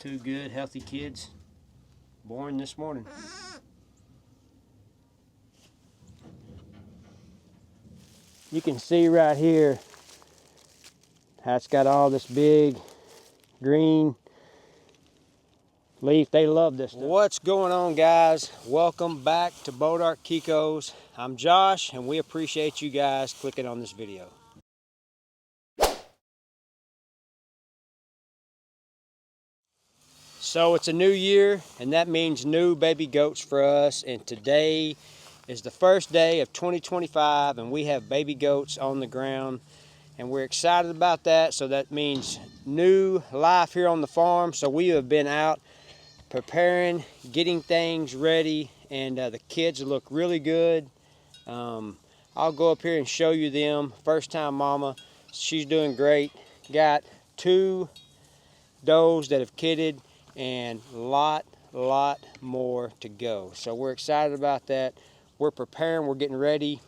Two good, healthy kids born this morning. You can see right here how it's got all this big green leaf. They love this stuff. What's going on, guys? Welcome back to Bonham Tx. I'm Josh, and we appreciate you guys clicking on this video. So it's a new year, and that means new baby goats for us. And today is the first day of 2025, and we have baby goats on the ground, and we're excited about that. So that means new life here on the farm. So we have been out preparing, getting things ready, and the kids look really good. I'll go up here and show you them. First time mama, she's doing great. Got two does that have kidded, and lot more to go. So we're excited about that. We're preparing, we're getting ready.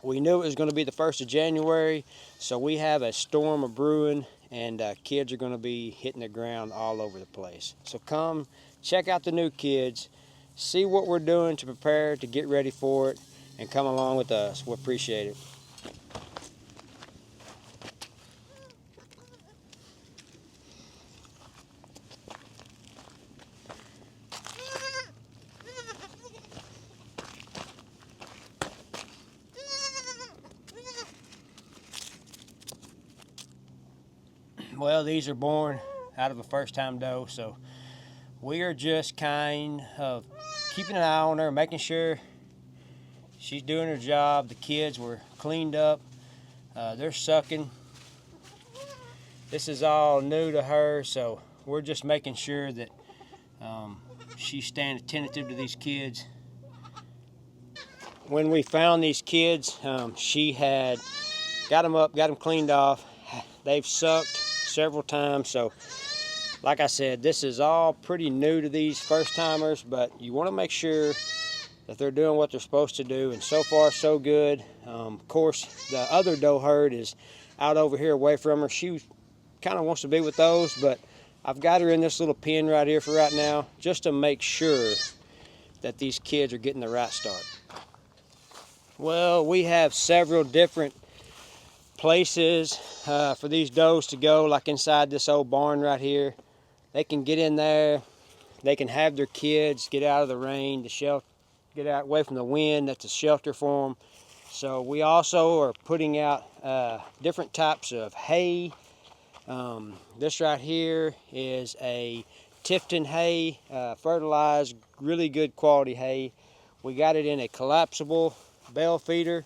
We knew it was going to be the 1st of January, so we have a storm of brewing, and kids are going to be hitting the ground all over the place. So come check out the new kids, see what we're doing to prepare to get ready for it, and come along with us. We appreciate it. Well, these are born out of a first-time doe, so we are just kind of keeping an eye on her, making sure she's doing her job. The kids were cleaned up. They're sucking. This is all new to her, so we're just making sure that she's staying attentive to these kids. When we found these kids, she had got them up, got them cleaned off. They've sucked several times, so like I said, this is all pretty new to these first timers, but you want to make sure that they're doing what they're supposed to do, and so far so good. Of course, the other doe herd is out over here away from her. She kind of wants to be with those, but I've got her in this little pen right here for right now, just to make sure that these kids are getting the right start. Well, we have several different places for these does to go, like inside this old barn right here. They can get in there, they can have their kids, get out of the rain, the shelter, get out away from the wind. That's a shelter for them. So we also are putting out different types of hay. This right here is a Tifton hay, fertilized, really good quality hay. We got it in a collapsible bale feeder.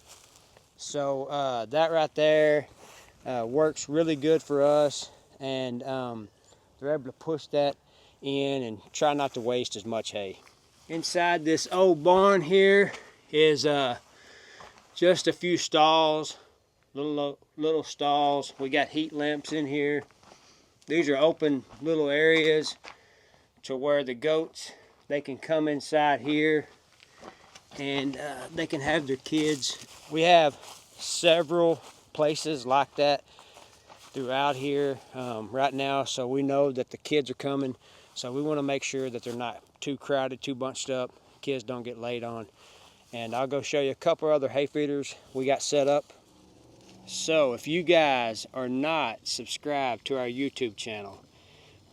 So that right there works really good for us, and they're able to push that in and try not to waste as much hay. Inside this old barn here is just a few stalls, little stalls. We got heat lamps in here. These are open little areas to where the goats, they can come inside here, and they can have their kids. We have several places like that throughout here right now, so we know that the kids are coming, so we want to make sure that they're not too crowded, too bunched up, kids don't get laid on. And I'll go show you a couple other hay feeders we got set up. So if you guys are not subscribed to our YouTube channel,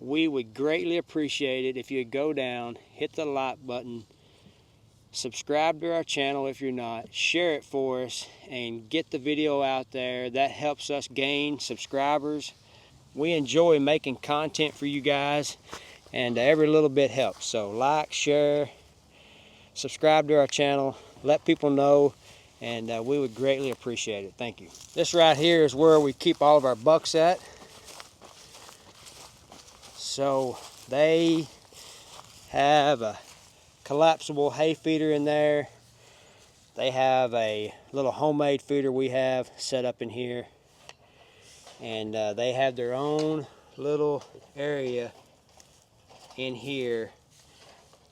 we would greatly appreciate it if you go down, hit the like button, subscribe to our channel if you're not, share it for us, and get the video out there. That helps us gain subscribers. We enjoy making content for you guys, and every little bit helps. So like, share, subscribe to our channel, let people know, and we would greatly appreciate it. Thank you. This right here is where we keep all of our bucks at. So they have a collapsible hay feeder in there. They have a little homemade feeder we have set up in here, and they have their own little area in here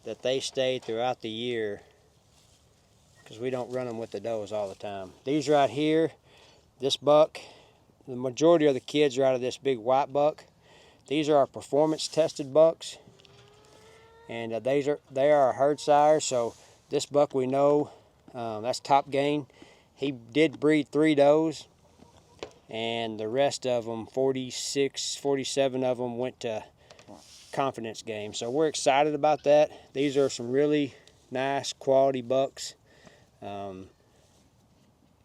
that they stay throughout the year, because we don't run them with the does all the time. These right here, this buck, the majority of the kids are out of this big white buck. These are our performance tested bucks, and they are our herd sires. So this buck we know, that's top gain. He did breed 3 does, and the rest of them, 46, 47 of them, went to confidence game. So we're excited about that. These are some really nice quality bucks.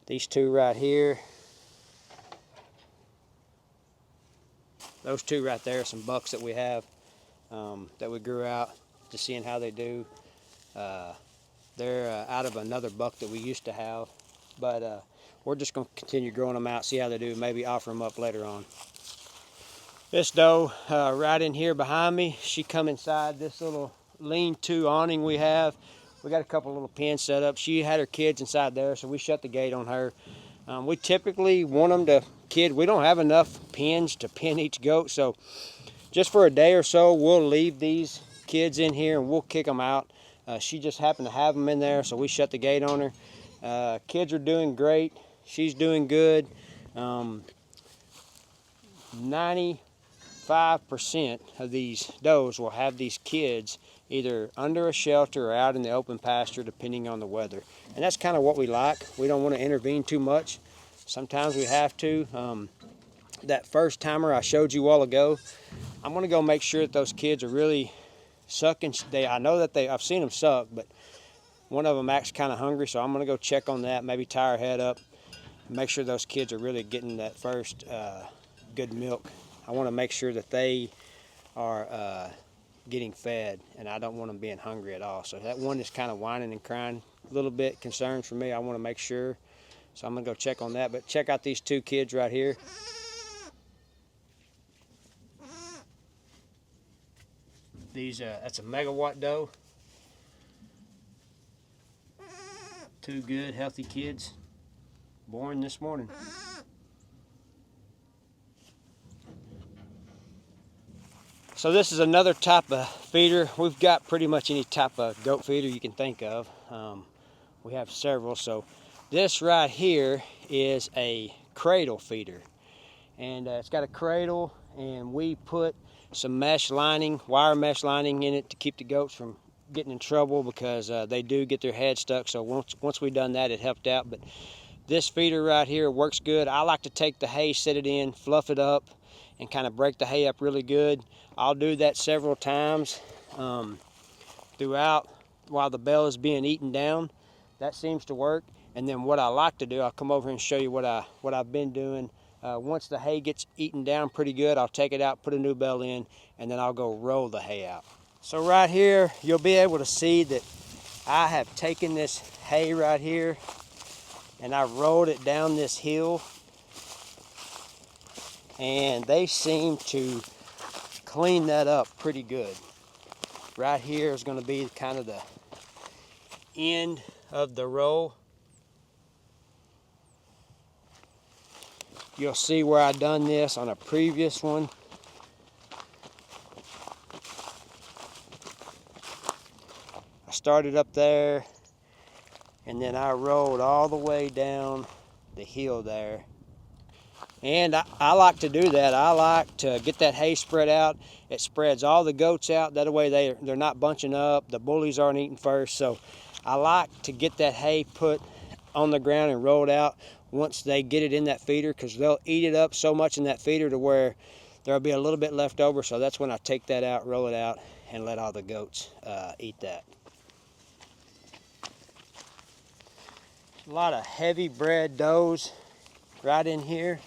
These 2 right here, those 2 right there are some bucks that we have, that we grew out, just seeing how they do. They're out of another buck that we used to have, but we're just going to continue growing them out, see how they do, maybe offer them up later on. This doe right in here behind me, she come inside this little lean-to awning we have. We got a couple little pens set up. She had her kids inside there, so we shut the gate on her. We typically want them to kid. We don't have enough pens to pen each goat, so just for a day or so, we'll leave these kids in here and we'll kick them out. She just happened to have them in there, so we shut the gate on her. Kids are doing great. She's doing good. 95% of these does will have these kids either under a shelter or out in the open pasture, depending on the weather. And that's kind of what we like. We don't want to intervene too much. Sometimes we have to. That first timer I showed you a while ago, I'm going to go make sure that those kids are really sucking. I know that I've seen them suck, but one of them acts kind of hungry, so I'm going to go check on that, maybe tie her head up, and make sure those kids are really getting that first good milk. I want to make sure that they are getting fed, and I don't want them being hungry at all. So that one is kind of whining and crying, a little bit concerned for me. I want to make sure, so I'm going to go check on that. But check out these 2 kids right here. That's a megawatt doe. 2 good, healthy kids born this morning. So this is another type of feeder. We've got pretty much any type of goat feeder you can think of. We have several. So this right here is a cradle feeder, and it's got a cradle, and we put some mesh lining, wire mesh lining in it to keep the goats from getting in trouble, because they do get their head stuck. So once we done that, it helped out. But this feeder right here works good. I like to take the hay, set it in, fluff it up, and kind of break the hay up really good. I'll do that several times throughout while the bell is being eaten down. That seems to work. And then what I like to do, I'll come over and show you what I've been doing. Once the hay gets eaten down pretty good, I'll take it out, put a new bell in, and then I'll go roll the hay out. So right here, you'll be able to see that I have taken this hay right here and I rolled it down this hill, and they seem to clean that up pretty good. Right here is going to be kind of the end of the row. You'll see where I done this on a previous one. I started up there, and then I rolled all the way down the hill there. And I like to do that. I like to get that hay spread out. It spreads all the goats out. That way they're not bunching up. The bullies aren't eating first. So I like to get that hay put on the ground and rolled out once they get it in that feeder, because they'll eat it up so much in that feeder to where there'll be a little bit left over. So that's when I take that out, roll it out, and let all the goats eat that. A lot of heavy bred does right in here.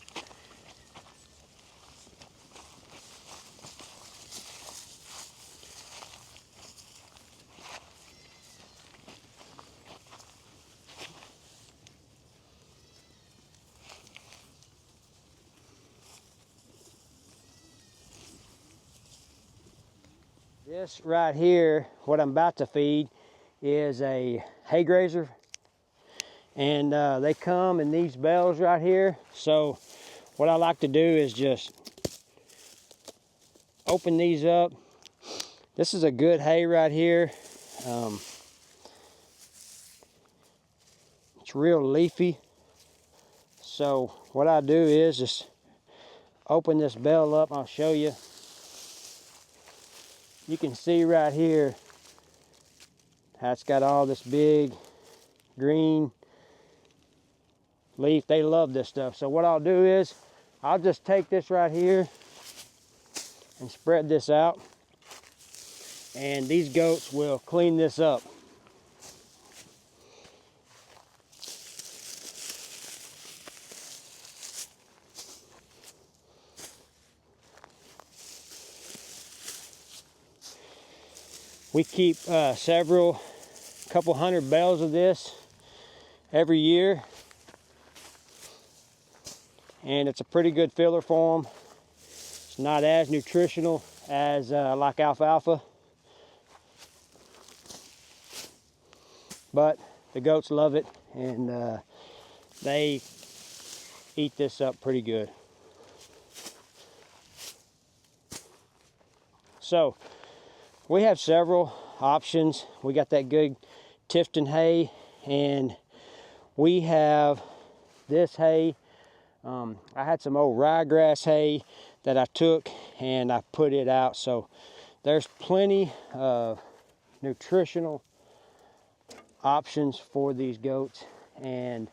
This right here, what I'm about to feed, is a hay grazer, and they come in these bells right here. So what I like to do is just open these up. This is a good hay right here. It's real leafy. So what I do is just open this bell up. I'll show you. you can see right here how it's got all this big green leaf. They love this stuff. So what I'll do is I'll just take this right here and spread this out, and these goats will clean this up. We keep couple hundred bales of this every year, and it's a pretty good filler for them. It's not as nutritional as like alfalfa, but the goats love it, and they eat this up pretty good. So we have several options. We got that good Tifton hay, and we have this hay. I had some old ryegrass hay that I took and I put it out. So there's plenty of nutritional options for these goats. And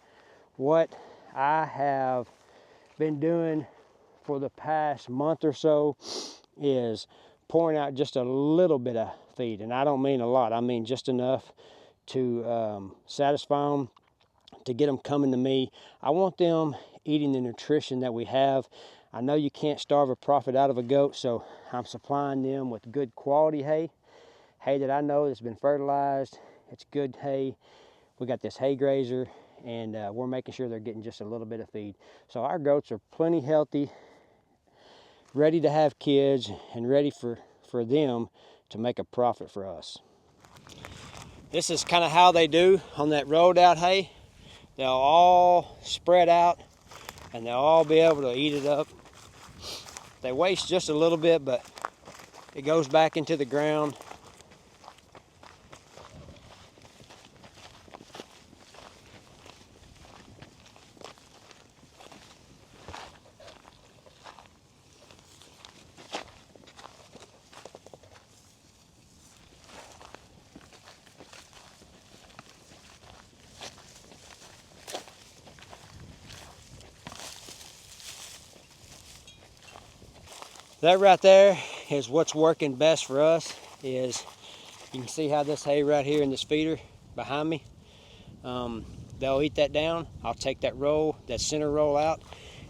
what I have been doing for the past month or so is pouring out just a little bit of feed. And I don't mean a lot, I mean just enough to satisfy them, to get them coming to me. I want them eating the nutrition that we have. I know you can't starve a profit out of a goat, so I'm supplying them with good quality hay that I know has been fertilized. It's good hay. We got this hay grazer, and we're making sure they're getting just a little bit of feed. So our goats are plenty healthy, ready to have kids, and ready for them to make a profit for us. This is kind of how they do on that rolled out hay. They'll all spread out and they'll all be able to eat it up. They waste just a little bit, but it goes back into the ground. That right there is what's working best for us. Is you can see how this hay right here in this feeder behind me, they'll eat that down. I'll take that roll, that center roll out,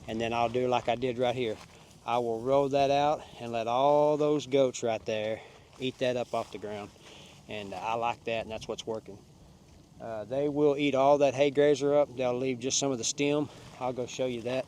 and then I'll do like I did right here. I will roll that out and let all those goats right there eat that up off the ground. And I like that, and that's what's working. They will eat all that hay grazer up. They'll leave just some of the stem. I'll go show you that.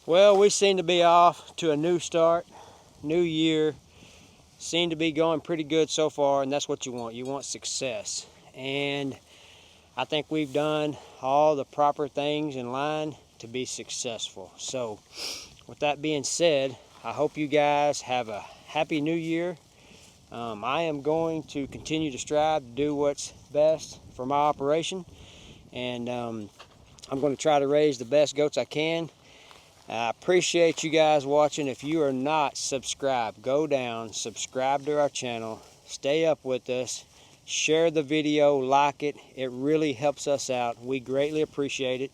Well, we seem to be off to a new start, new year. Seem to be going pretty good so far, and that's what you want. You want success. And I think we've done all the proper things in line to be successful. So with that being said, I hope you guys have a happy new year. I am going to continue to strive to do what's best for my operation, and I'm going to try to raise the best goats I can. I appreciate you guys watching. If you are not subscribed, go down, subscribe to our channel, stay up with us, share the video, like it. It really helps us out. We greatly appreciate it.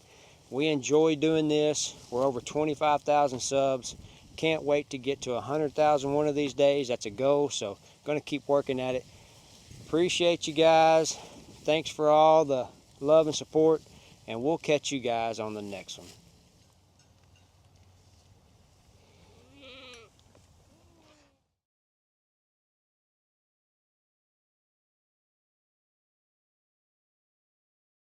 We enjoy doing this. We're over 25,000 subs. Can't wait to get to 100,000 one of these days. That's a goal, so going to keep working at it. Appreciate you guys. Thanks for all the love and support, and we'll catch you guys on the next one.